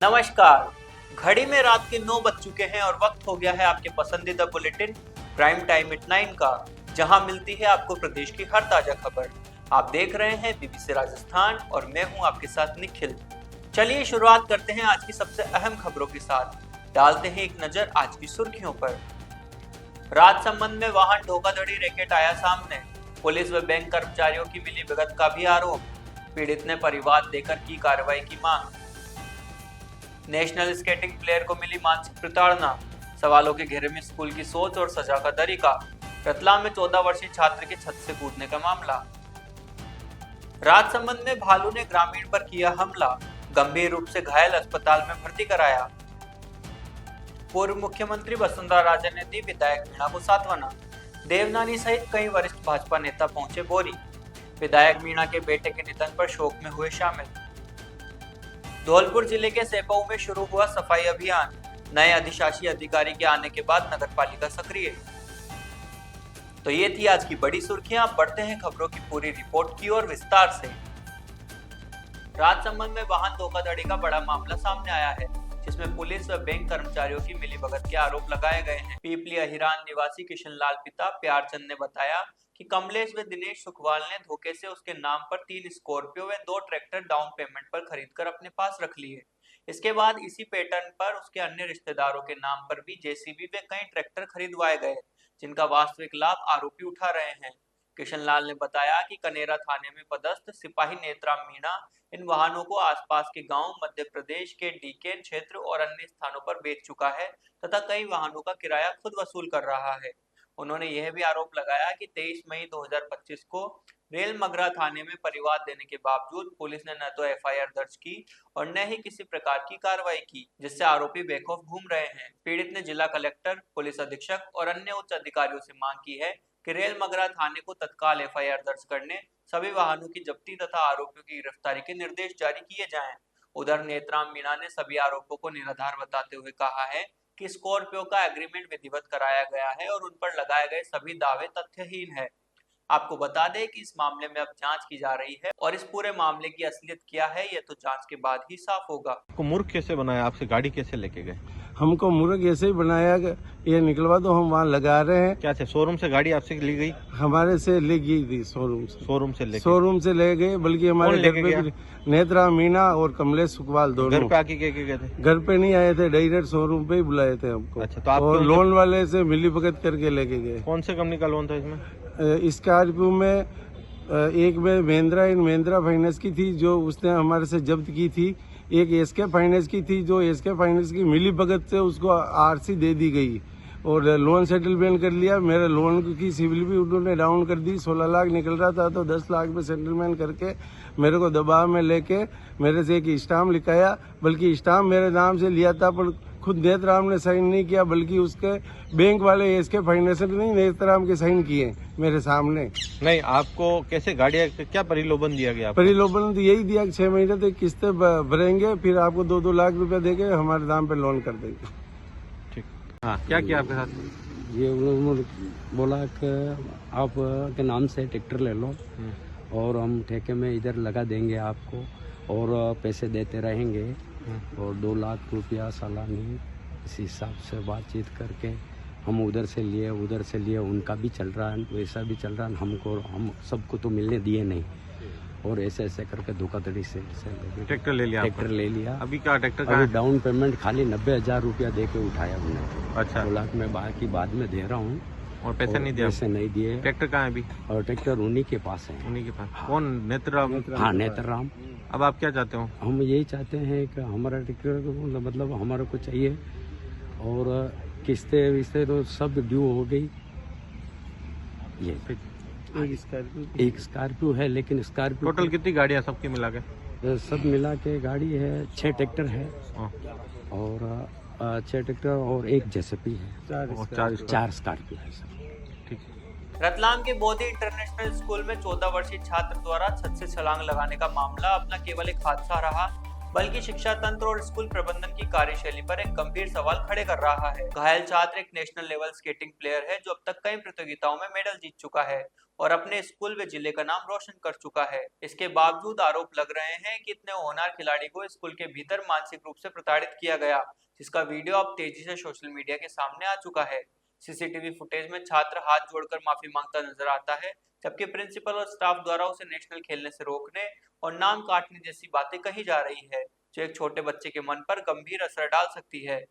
नमस्कार। घड़ी में रात के 9 बज चुके हैं और वक्त हो गया है आपके पसंदीदा बुलेटिन प्राइम टाइम एट 9 का, जहां मिलती है आपको प्रदेश की हर ताजा खबर। आप देख रहे हैं बीबीसी राजस्थान और मैं हूं आपके साथ निखिल। चलिए शुरुआत करते हैं आज की सबसे अहम खबरों के साथ। डालते हैं एक नजर आज की सुर्खियों पर। राजसमंद में वाहन धोखाधड़ी रैकेट आया सामने। पुलिस व बैंक कर्मचारियों की मिलीभगत का भी आरोप। पीड़ित ने परिवार देकर की कार्रवाई की मांग। नेशनल स्केटिंग प्लेयर को मिली मानसिक प्रताड़ना। सवालों के घेरे में स्कूल की सोच और सजा का तरीका। रतलाम में 14 वर्षीय छात्र के छत से कूदने का मामला। राजसमंद में भालू ने ग्रामीण पर किया हमला। गंभीर रूप से घायल अस्पताल में भर्ती कराया। पूर्व मुख्यमंत्री वसुंधरा राजे ने दी विधायक मीणा को सांत्वना। देवनानी सहित कई वरिष्ठ भाजपा नेता पहुंचे बोरी। विधायक मीणा के बेटे के निधन पर शोक में हुए शामिल। धौलपुर जिले के सेपऊ में शुरू हुआ सफाई अभियान। नए अधिशासी अधिकारी के आने के बाद नगरपालिका सक्रिय। तो ये थी आज की बड़ी सुर्खियां। बढ़ते हैं खबरों की पूरी रिपोर्ट की ओर विस्तार से। राजसमंद में वाहन धोखाधड़ी का बड़ा मामला सामने आया है, जिसमें पुलिस व बैंक कर्मचारियों की मिलीभगत के आरोप लगाए गए हैं। पीपली अहिरान निवासी किशन लाल पिता प्यारचंद ने बताया कि कमलेश व दिनेश सुखवाल ने धोखे से उसके नाम पर 3 स्कॉर्पियो व 2 ट्रैक्टर डाउन पेमेंट पर खरीदकर अपने पास रख लिए। इसके बाद इसी पैटर्न पर उसके अन्य रिश्तेदारों के नाम पर भी जेसीबी व कई ट्रैक्टर खरीदवाए गए, जिनका वास्तविक लाभ आरोपी उठा रहे हैं। किशन लाल ने बताया कि कनेरा थाने में पदस्थ सिपाही नेत्राम मीणा इन वाहनों को आसपास के गांव, मध्य प्रदेश के डीकेन क्षेत्र और अन्य स्थानों पर बेच चुका है तथा कई वाहनों का किराया खुद वसूल कर रहा है। उन्होंने यह भी आरोप लगाया कि 23 मई 2025 को रेल मगरा थाने में परिवाद देने के बावजूद पुलिस ने न तो एफआईआर दर्ज की और न ही किसी प्रकार की कार्रवाई की, जिससे आरोपी बेखौफ घूम रहे हैं। पीड़ित ने जिला कलेक्टर, पुलिस अधीक्षक और अन्य उच्च अधिकारियों से मांग की है कि रेल मगरा थाने को तत्काल एफआईआर दर्ज करने, सभी वाहनों की जब्ती तथा आरोपियों की गिरफ्तारी के निर्देश जारी किए जाएं। उधर नेत्राम मीणा ने सभी आरोपों को निराधार बताते हुए कहा है कि स्कॉर्पियो का एग्रीमेंट विधिवत कराया गया है और उन पर लगाए गए सभी दावे तथ्यहीन है। आपको बता दें कि इस मामले में अब जांच की जा रही है और इस पूरे मामले की असलियत क्या है यह तो जांच के बाद ही साफ होगा। आपको मूर्ख कैसे बनाया? आपसे गाड़ी कैसे लेके गए? हमको मूर्ख ऐसे ही बनाया, ये निकलवा तो हम वहाँ लगा रहे हैं। क्या शोरूम से गाड़ी आपसे ली गई? हमारे से ले गई थी शोरूम से ले गए, बल्कि हमारे घर पे भी नेत्रा मीणा और कमलेश सुखवाल दोनों घर पे आके क्या गए थे? घर पे नहीं आए थे, डायरेक्ट शोरूम पे ही बुलाए थे हमको। अच्छा, तो आप और लोन वाले से मिलीभगत करके लेके गए। कौन से कंपनी का लोन था इसमें? स्कॉर्पियो में एक में महिंद्रा फाइनेंस की थी जो उसने हमारे से जब्त की थी। एक एसके फाइनेंस की थी जो एसके फाइनेंस की मिलीभगत से उसको आरसी दे दी गई और लोन सेटलमेंट कर लिया। मेरे लोन की सिविल भी उन्होंने डाउन कर दी। 16 लाख निकल रहा था तो 10 लाख में सेटलमेंट करके मेरे को दबाव में लेके मेरे से एक स्टाम्प लिखाया, बल्कि स्टाम्प मेरे नाम से लिया था पर खुद नेतराम ने साइन नहीं किया, बल्कि उसके बैंक वाले एसके फाइनेंस ने नेतराम के साइन किए मेरे सामने। नहीं, आपको कैसे गाड़ियाँ क्या परिलोभन दिया गया? परिलोभन तो यही दिया कि 6 महीने तक किस्तें भरेंगे, फिर आपको 2-2 लाख रुपया देके हमारे नाम पे लोन कर देंगे। ठीक। हाँ, क्या किया आपके साथ? ये उन्होंने बोला कि आप के नाम से ट्रैक्टर ले लो और हम ठेके में इधर लगा देंगे आपको और पैसे देते रहेंगे और 2 लाख रुपया सालानी, इस हिसाब से बातचीत करके हम उधर से लिए उनका भी चल रहा है, वैसा भी चल रहा है। हम सबको तो मिलने दिए नहीं और ऐसे करके धोखाधड़ी से ट्रैक्टर ले लिया। अभी क्या ट्रैक्टर का डाउन पेमेंट खाली 90,000 रुपया दे के उठाया उन्होंने। अच्छा, 2 लाख में बाकी बाद में दे रहा हूँ और पैसे नहीं दिया? पैसे नहीं दिए। ट्रैक्टर कहाँ है अभी? और ट्रैक्टर उन्हीं के पास है। उन्हीं के पास? कौन? नेत्रराम? हाँ, नेत्रराम। अब आप क्या चाहते हो? हम यही चाहते हैं कि हमारा ट्रैक्टर मतलब हमारे को चाहिए और किस्तें विस्तें तो सब ड्यू हो गई। ये एक स्कॉर्पियो है, लेकिन स्कॉर्पियो टोटल कितनी गाड़ियाँ सबकी मिला के? सब मिला के गाड़ी है 6 ट्रैक्टर है और 6 ट्रैक्टर और एक जेसीबी है, 4 स्कॉर्पियो है सर। रतलाम के बोधी इंटरनेशनल स्कूल में 14 वर्षीय छात्र द्वारा छत से छलांग लगाने का मामला अब न केवल एक हादसा रहा, बल्कि शिक्षा तंत्र और स्कूल प्रबंधन की कार्यशैली पर एक गंभीर सवाल खड़े कर रहा है। घायल छात्र एक नेशनल लेवल स्केटिंग प्लेयर है जो अब तक कई प्रतियोगिताओं में मेडल जीत चुका है। और अपने स्कूल व जिले का नाम रोशन कर चुका है। इसके बावजूद आरोप लग रहे हैं कि इतने होनहार खिलाड़ी को स्कूल के भीतर मानसिक रूप से प्रताड़ित किया गया, जिसका वीडियो अब तेजी से सोशल मीडिया के सामने आ चुका है। सीसीटीवी फुटेज में छात्र हाथ जोड़कर माफी मांगता नजर आता है, जबकि प्रिंसिपल और स्टाफ द्वारा उसे नेशनल खेलने से रोकने और नाम काटने जैसी बातें कही जा रही है, जो एक छोटे बच्चे के मन पर गंभीर असर डाल सकती है।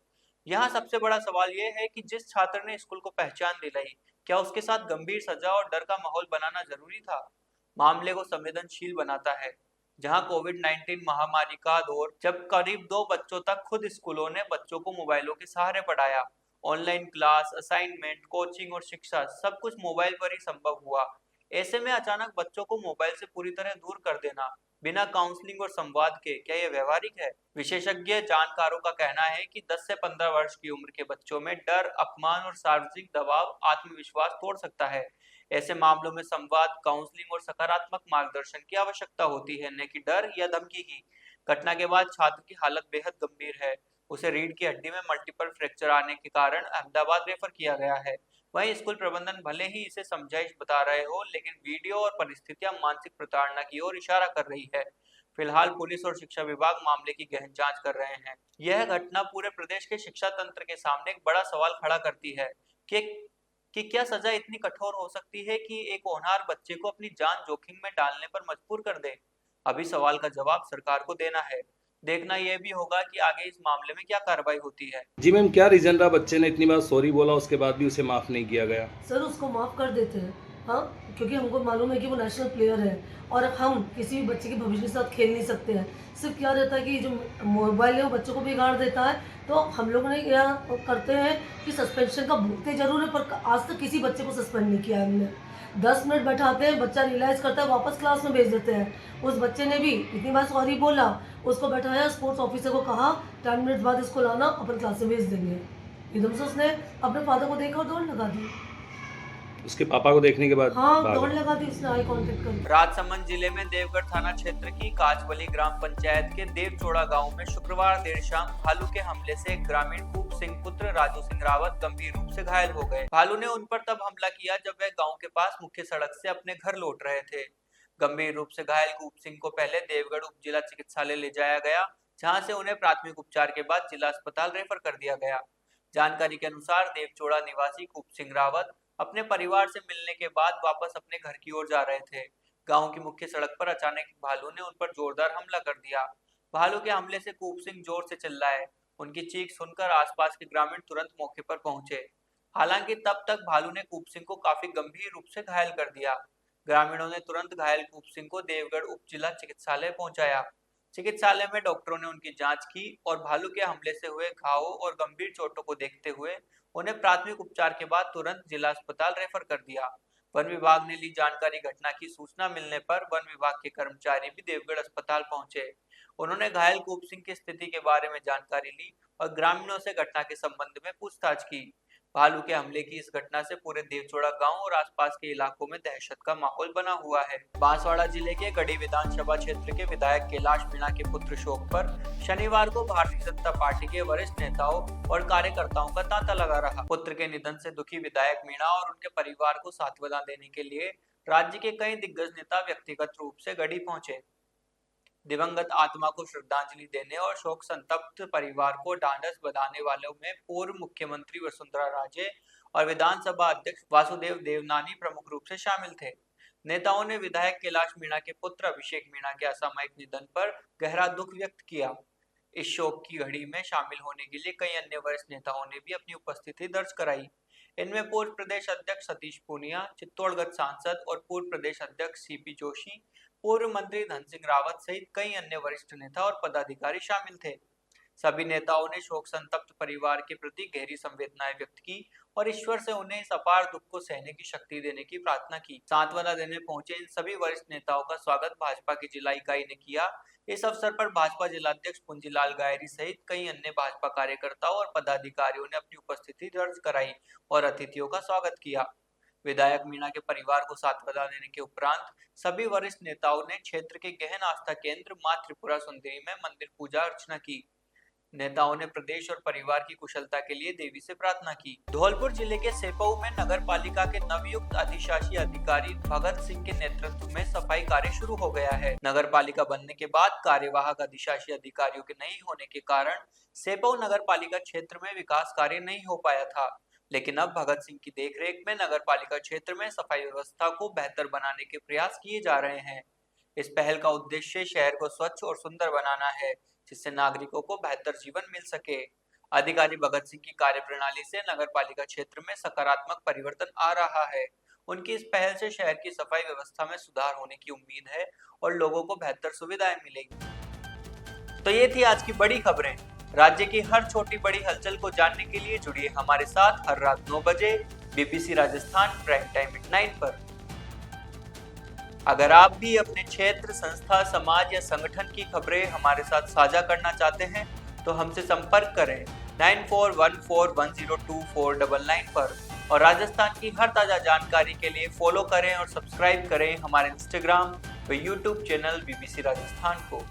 यहाँ सबसे बड़ा सवाल यह है कि जिस छात्र ने स्कूल को पहचान दिलाई, क्या उसके साथ गंभीर सजा और डर का माहौल बनाना जरूरी था? मामले को संवेदनशील बनाता है। जहां कोविड-19 महामारी का दौर, जब करीब 2 बच्चों तक खुद स्कूलों ने बच्चों को मोबाइलों के सहारे पढ़ाया। ऑनलाइन क्लास, असाइनमेंट, कोचिंग और शिक्षा सब कुछ मोबाइल पर ही संभव हुआ। ऐसे में अचानक बच्चों को मोबाइल से पूरी तरह दूर कर देना, बिना काउंसलिंग और संवाद के, क्या यह व्यवहारिक है? विशेषज्ञ जानकारों का कहना है कि 10 से 15 वर्ष की उम्र के बच्चों में डर, अपमान और सार्वजनिक दबाव आत्मविश्वास तोड़ सकता है। ऐसे मामलों में संवाद, काउंसलिंग और सकारात्मक मार्गदर्शन की आवश्यकता होती है, न कि डर या धमकी की। घटना के बाद छात्र की हालत बेहद गंभीर है। उसे रीढ़ की हड्डी में मल्टीपल फ्रैक्चर आने के कारण अहमदाबाद रेफर किया गया है। वहीं स्कूल प्रबंधन भले ही इसे समझाइश बता रहे हो, लेकिन वीडियो और परिस्थितियां मानसिक प्रताड़ना की ओर इशारा कर रही है। फिलहाल पुलिस और शिक्षा विभाग मामले की गहन जांच कर रहे हैं। यह घटना पूरे प्रदेश के शिक्षा तंत्र के सामने एक बड़ा सवाल खड़ा करती है कि क्या सजा इतनी कठोर हो सकती है कि एक होनहार बच्चे को अपनी जान जोखिम में डालने पर मजबूर कर दे? अभी सवाल का जवाब सरकार को देना है। देखना यह भी होगा कि आगे इस मामले में क्या कार्रवाई होती है। जी मैम, क्या रीजन रहा बच्चे ने इतनी बार सॉरी बोला उसके बाद भी उसे माफ नहीं किया गया? सर उसको माफ़ कर देते हैं, हाँ, क्योंकि हमको मालूम है कि वो नेशनल प्लेयर है और हम किसी भी बच्चे के भविष्य के साथ खेल नहीं सकते हैं। सिर्फ क्या रहता है कि जो मोबाइल है वो बच्चों को बिगाड़ देता है, तो हम लोग ने क्या करते हैं कि सस्पेंशन का भुगते जरूर है, पर आज तक किसी बच्चे को सस्पेंड नहीं किया हमने। 10 मिनट बैठाते हैं, बच्चा रियलाइज़ करता है, वापस क्लास में भेज देते हैं। उस बच्चे ने भी इतनी बार सॉरी बोला, उसको बैठाया, स्पोर्ट्स ऑफिसर को कहा 10 मिनट बाद इसको लाना, अपन क्लास में भेज देंगे। एकदम से उसने अपने फादर को देखा और दौड़ लगा दी। उसके पापा को देखने के बाद हाँ, भागा। दौड़ लगा दी उसने, आई कांटेक्ट कर। राजसमंद जिले में देवगढ़ थाना क्षेत्र की काचबली ग्राम पंचायत के देवचोड़ा गांव में शुक्रवार देर शाम भालू के हमले से एक ग्रामीण कूप सिंह पुत्र राजू सिंह रावत गंभीर रूप से घायल हो गए। भालू ने उन पर तब हमला किया जब वह गांव के पास मुख्य सड़क से अपने घर लौट रहे थे। गंभीर रूप से घायल कूप सिंह को पहले देवगढ़ उप जिला चिकित्सालय ले जाया गया, जहां से उन्हें प्राथमिक उपचार के बाद जिला अस्पताल रेफर कर दिया गया। जानकारी के अनुसार देवचोड़ा निवासी कूप सिंह रावत अपने परिवार से मिलने के बाद वापस अपने घर की ओर जा रहे थे। गांव की मुख्य सड़क पर अचानक भालू ने उन पर जोरदार हमला कर दिया। भालू के हमले से कूप सिंह जोर से चिल्लाए। उनकी चीख सुनकर आसपास के ग्रामीण तुरंत मौके पर पहुंचे। हालांकि तब तक भालू ने कूप सिंह को काफी गंभीर रूप से घायल कर दिया। ग्रामीणों ने तुरंत घायल कूप सिंह को देवगढ़ उप जिला चिकित्सालय पहुंचाया। चिकित्सालय में डॉक्टरों ने उनकी जांच की और भालू के हमले से हुए घावों और गंभीर चोटों को देखते हुए उन्हें प्राथमिक उपचार के बाद तुरंत जिला अस्पताल रेफर कर दिया। वन विभाग ने ली जानकारी। घटना की सूचना मिलने पर वन विभाग के कर्मचारी भी देवगढ़ अस्पताल पहुंचे। उन्होंने घायल कूप सिंह की स्थिति के बारे में जानकारी ली और ग्रामीणों से घटना के संबंध में पूछताछ की। भालू के हमले की इस घटना से पूरे देवचोड़ा गांव और आसपास के इलाकों में दहशत का माहौल बना हुआ है। बांसवाड़ा जिले के गढ़ी विधानसभा क्षेत्र के विधायक कैलाश मीणा के पुत्र शोक पर शनिवार को भारतीय जनता पार्टी के वरिष्ठ नेताओं और कार्यकर्ताओं का तांता लगा रहा। पुत्र के निधन से दुखी विधायक मीणा और उनके परिवार को सांत्वना देने के लिए राज्य के कई दिग्गज नेता व्यक्तिगत रूप से गढ़ी पहुंचे। दिवंगत आत्मा को श्रद्धांजलि देने और शोक संतप्त परिवार को ढांढस बंधाने वालों में पूर्व मुख्यमंत्री वसुंधरा राजे और विधानसभा अध्यक्ष वासुदेव देवनानी प्रमुख रूप से शामिल थे। नेताओं ने विधायक कैलाश मीणा के पुत्र अभिषेक मीणा के असामयिक निधन पर गहरा दुख व्यक्त किया। इस शोक की घड़ी में शामिल होने के लिए कई अन्य वरिष्ठ नेताओं ने भी अपनी उपस्थिति दर्ज कराई। इनमें पूर्व प्रदेश अध्यक्ष सतीश पूनिया, चित्तौड़गढ़ सांसद और पूर्व प्रदेश अध्यक्ष सीपी जोशी, पूर्व मंत्री धन सिंह रावत सहित कई अन्य वरिष्ठ नेता और पदाधिकारी शामिल थे। सभी नेताओं ने शोक संतप्त परिवार के प्रति गहरी संवेदनाएं व्यक्त की और ईश्वर से उन्हें इस अपार दुख को सहने की शक्ति देने की प्रार्थना की। सांत्वना देने पहुंचे इन सभी वरिष्ठ नेताओं का स्वागत भाजपा की जिला इकाई ने किया। इस अवसर पर भाजपा जिलाध्यक्ष पुंजीलाल गायरी सहित कई अन्य भाजपा कार्यकर्ताओं और पदाधिकारियों ने अपनी उपस्थिति दर्ज कराई और अतिथियों का स्वागत किया। विधायक मीणा के परिवार को सांत्वना देने के उपरांत सभी वरिष्ठ नेताओं ने क्षेत्र के गहन आस्था केंद्र मां त्रिपुरा सुंदरी में मंदिर पूजा अर्चना की। नेताओं ने प्रदेश और परिवार की कुशलता के लिए देवी से प्रार्थना की। धौलपुर जिले के सेपऊ में नगर पालिका के नवयुक्त अधिशासी अधिकारी भगत सिंह के नेतृत्व में सफाई कार्य शुरू हो गया है। नगर पालिका बनने के बाद कार्यवाहक अधिशासी अधिकारियों के नहीं होने के कारण सेपऊ नगर पालिका क्षेत्र में विकास कार्य नहीं हो पाया था, लेकिन अब भगत सिंह की देखरेख में नगर पालिका क्षेत्र में सफाई व्यवस्था को बेहतर बनाने के प्रयास किए जा रहे हैं। इस पहल का उद्देश्य शहर को स्वच्छ और सुंदर बनाना है, जिससे नागरिकों को बेहतर जीवन मिल सके। अधिकारी भगत सिंह की कार्यप्रणाली से नगर पालिका क्षेत्र में सकारात्मक परिवर्तन आ रहा है। उनकी इस पहल से शहर की सफाई व्यवस्था में सुधार होने की उम्मीद है और लोगों को बेहतर सुविधाएं मिलेंगी। तो ये थी आज की बड़ी खबरें। राज्य की हर छोटी बड़ी हलचल को जानने के लिए जुड़िए हमारे साथ हर रात 9 बजे बीबीसी राजस्थान प्राइम टाइम @9 पर। अगर आप भी अपने क्षेत्र, संस्था, समाज या संगठन की खबरें हमारे साथ साझा करना चाहते हैं तो हमसे संपर्क करें 9414102499 पर और राजस्थान की हर ताजा जानकारी के लिए फॉलो करें और सब्सक्राइब करें हमारे इंस्टाग्राम व यूट्यूब चैनल बीबीसी राजस्थान को।